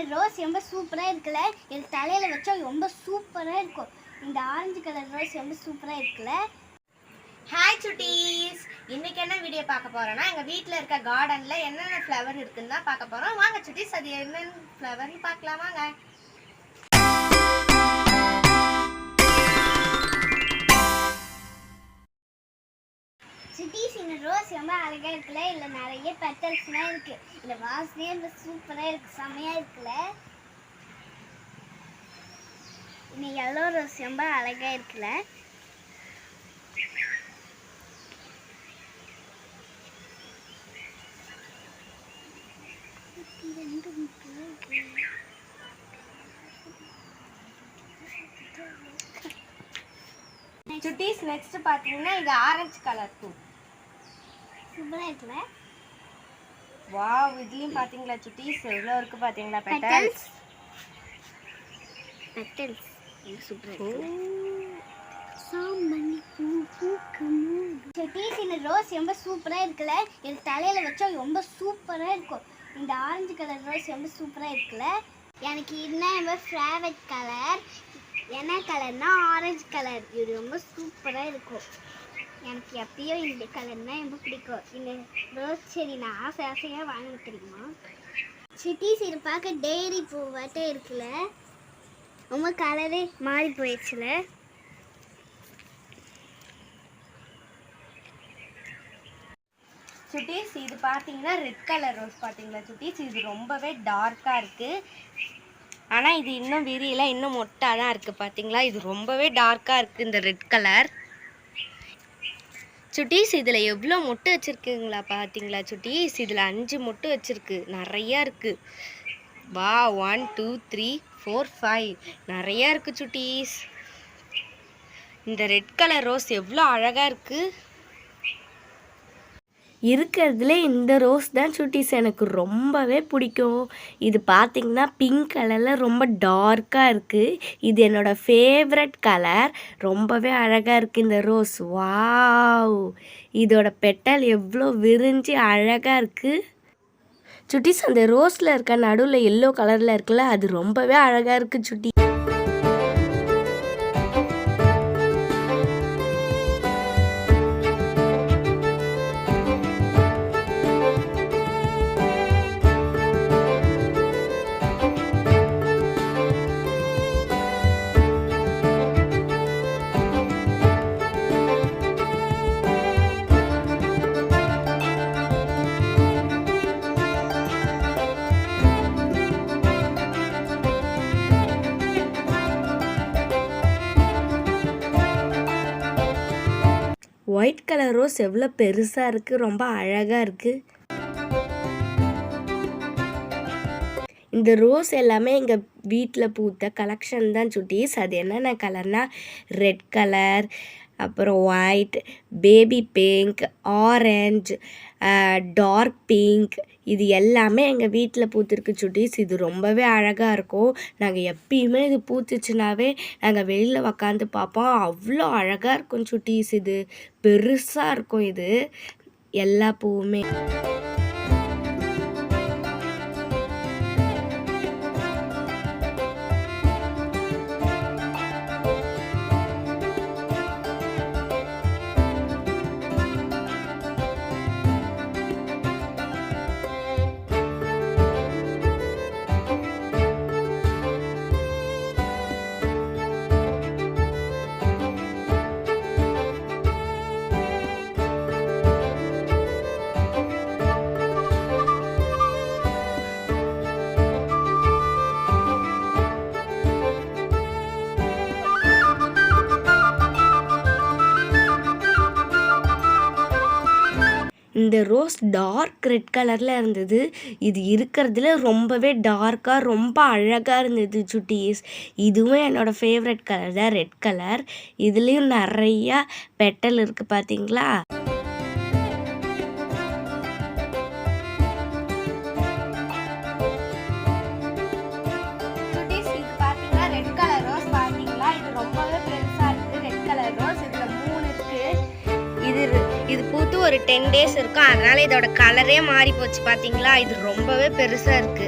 இந்த ரோஸ் ரொம்ப சூப்பராக இருக்குல்ல. இது தலையில் வச்சா ரொம்ப சூப்பராக இருக்கும். இந்த ஆரஞ்சு கலர் ரோஸ் ரொம்ப சூப்பராக இருக்குல்ல. ஹாய் சுட்டீஸ், இன்னைக்கு என்ன வீடியோ பார்க்க போறோம்னா எங்க வீட்டில் இருக்க கார்டன்ல என்னென்ன ஃப்ளவர் இருக்குன்னு தான் பார்க்க போறோம். வாங்க சுட்டீஸ், அது என்னென்ன ஃப்ளவர்னு பார்க்கலாம் வாங்க. சுட்டீஸ், இந்த ரோஸ் ரொம்ப அழகாக இருக்குல்ல. இதில் நிறைய பெட்டல்ஸ்லாம் இருக்கு. இந்த வாசனையே ரொம்ப சூப்பராக இருக்கு, செம்மையாக இருக்குல்ல. இந்த எல்லோ ரோஸ் ரொம்ப அழகாக இருக்குல்ல. சுட்டீஸ், நெக்ஸ்ட் பாத்தீங்கன்னா இது ஆரஞ்சு கலர் பூ சூப்பரா இருக்குல்ல. வாவ், இதுலயும் பாத்தீங்களா சுட்டீஸ் எவ்வளவு இருக்கு பாத்தீங்களா பெட்டல்ஸ். சூப்பரா இருக்கு. சுட்டீஸ், இந்த ரோஸ் ரொம்ப சூப்பரா இருக்குல்ல. இது தலையில வச்சா ரொம்ப சூப்பரா இருக்கும். இந்த ஆரஞ்சு கலர் ரோஸ் ரொம்ப சூப்பரா இருக்குல்ல. எனக்கு இதுதான் ரொம்ப ஃபேவரட் கலர். என்ன கலர்னா ஆரஞ்சு கலர். இது ரொம்ப சூப்பராக இருக்கும். எனக்கு எப்பயும் இந்த கலர்னா ரொம்ப பிடிக்கும். இந்த ரோஸ் செடி நான் ஆசையாக வாங்க தெரியுமா. சிட்டிஸ், இது பார்க்க டெய்ரி பூவாட்டே இருக்குல்ல. ரொம்ப கலரே மாறி போயிடுச்சுல. சுட்டீஸ், இது பாத்தீங்கன்னா ரெட் கலர் ரோஸ் பாத்தீங்களா சுட்டீஸ், இது ரொம்பவே டார்க்கா இருக்கு. ஆனால் இது இன்னும் விரியல, இன்னும் மொட்டாக தான் இருக்குது பார்த்தீங்களா. இது ரொம்பவே டார்க்காக இருக்குது இந்த ரெட் கலர். சுட்டீஸ், இதில் எவ்வளோ மொட்டு வச்சுருக்குங்களா பார்த்தீங்களா சுட்டீஸ். இதில் 5 மொட்டு வச்சுருக்கு, நிறையா இருக்குது. வா, 1 2 3 4 5 நிறையா இருக்குது சுட்டீஸ். இந்த ரெட் கலர் ரோஸ் எவ்வளோ அழகாக இருக்குது. இருக்கிறதுல இந்த ரோஸ் தான் சுட்டீஸ் எனக்கு ரொம்பவே பிடிக்கும். இது பார்த்திங்கன்னா பிங்க் கலரில் ரொம்ப டார்க்காக இருக்குது. இது என்னோடய ஃபேவரட் கலர். ரொம்பவே அழகாக இருக்குது இந்த ரோஸ். வாவ், இதோட பெட்டல் எவ்வளோ விரிஞ்சு அழகாக இருக்குது சுட்டீஸ். அந்த ரோஸில் இருக்க நடுவில் எல்லோ கலரில் இருக்குல்ல, அது ரொம்பவே அழகாக இருக்குது சுட்டி. ஒயிட் கலர் ரோஸ் எவ்வளோ பெருசாக இருக்குது, ரொம்ப அழகாக இருக்குது. இந்த ரோஸ் எல்லாமே எங்கள் வீட்டில் பூத்த கலெக்ஷன் தான் சுட்டீஸ். அது என்னென்ன கலர்னால் ரெட் கலர், அப்புறம் white, baby pink, orange, dark pink, இது எல்லாமே எங்கள் வீட்டில் பூத்திருக்கு சுட்டீஸ். இது ரொம்பவே அழகாக இருக்கும். நாங்கள் எப்பயுமே இது பூத்துச்சுனாவே நாங்கள் வெளியில் உக்காந்து பார்ப்போம். அவ்வளோ அழகாக இருக்கும் சுட்டீஸ். இது பெருசாக இருக்கும் இது எல்லா பூவுமே. இந்த ரோஸ் டார்க் ரெட் கலரில் இருந்தது. இது இருக்கிறதுல ரொம்பவே டார்க்காக ரொம்ப அழகாக இருந்தது சுட்டீஸ். இதுவும் என்னோடய ஃபேவரட் கலர் தான், ரெட் கலர். இதுலேயும் நிறையா பெட்டல் இருக்குது பார்த்தீங்களா. இது பூத்து ஒரு 10 days இருக்கும். அதனால இதோட கலரே மாறி போச்சு பாத்தீங்களா. இது ரொம்பவே பெருசா இருக்கு.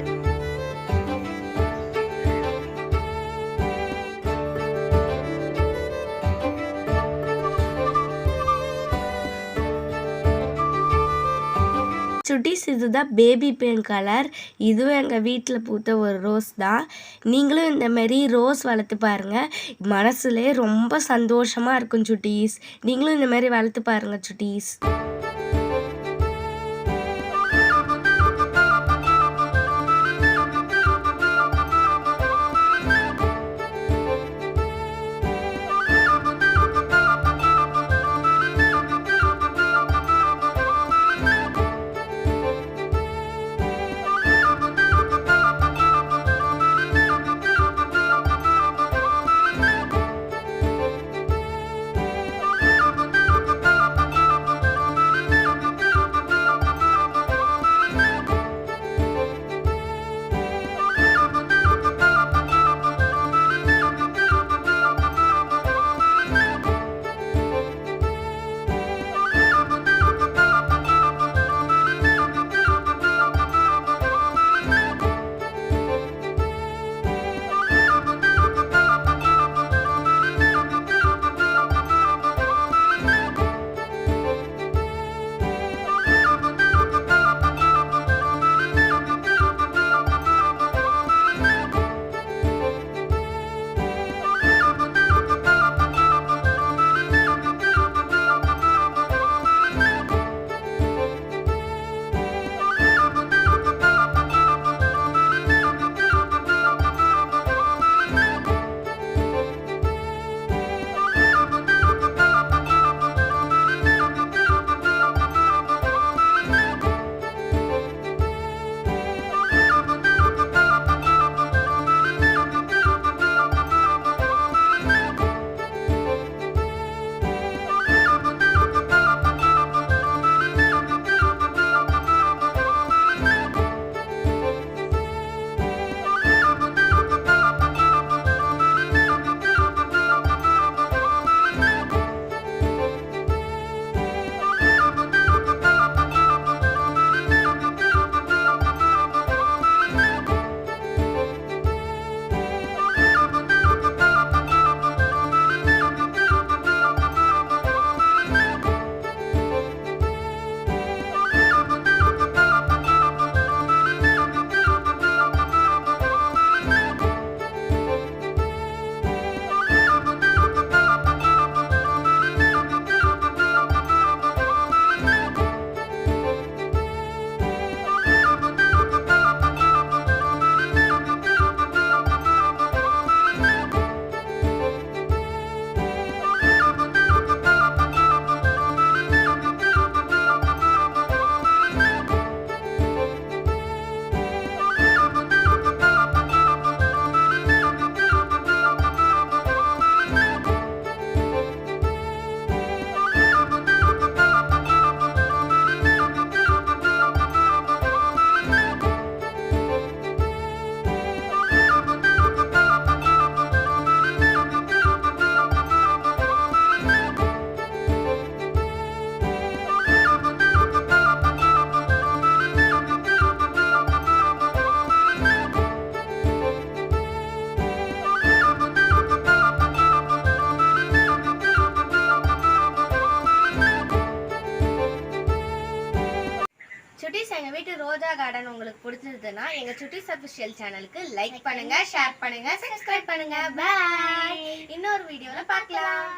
சுட்டீஸ் இதுதான் பேபி பிங்க் கலர். இதுவும் எங்கள் வீட்டில் பூத்த ஒரு ரோஸ் தான். நீங்களும் இந்த மாதிரி ரோஸ் வளர்த்து பாருங்கள். மனசுலே ரொம்ப சந்தோஷமாக இருக்கும் சுட்டீஸ். நீங்களும் இந்த மாதிரி வளர்த்து பாருங்கள் சுட்டீஸ். சுட்டீஸ் எங்க வீட்டு ரோஜா கார்டன் உங்களுக்கு பிடிச்சிருந்ததுன்னா எங்க சுட்டீஸ் அஃபிஷியல் சேனலுக்கு லைக் பண்ணுங்க, ஷேர் பண்ணுங்க, சப்ஸ்கிரைப் பண்ணுங்க. பை. இன்னொரு வீடியோல பார்க்கலாம்.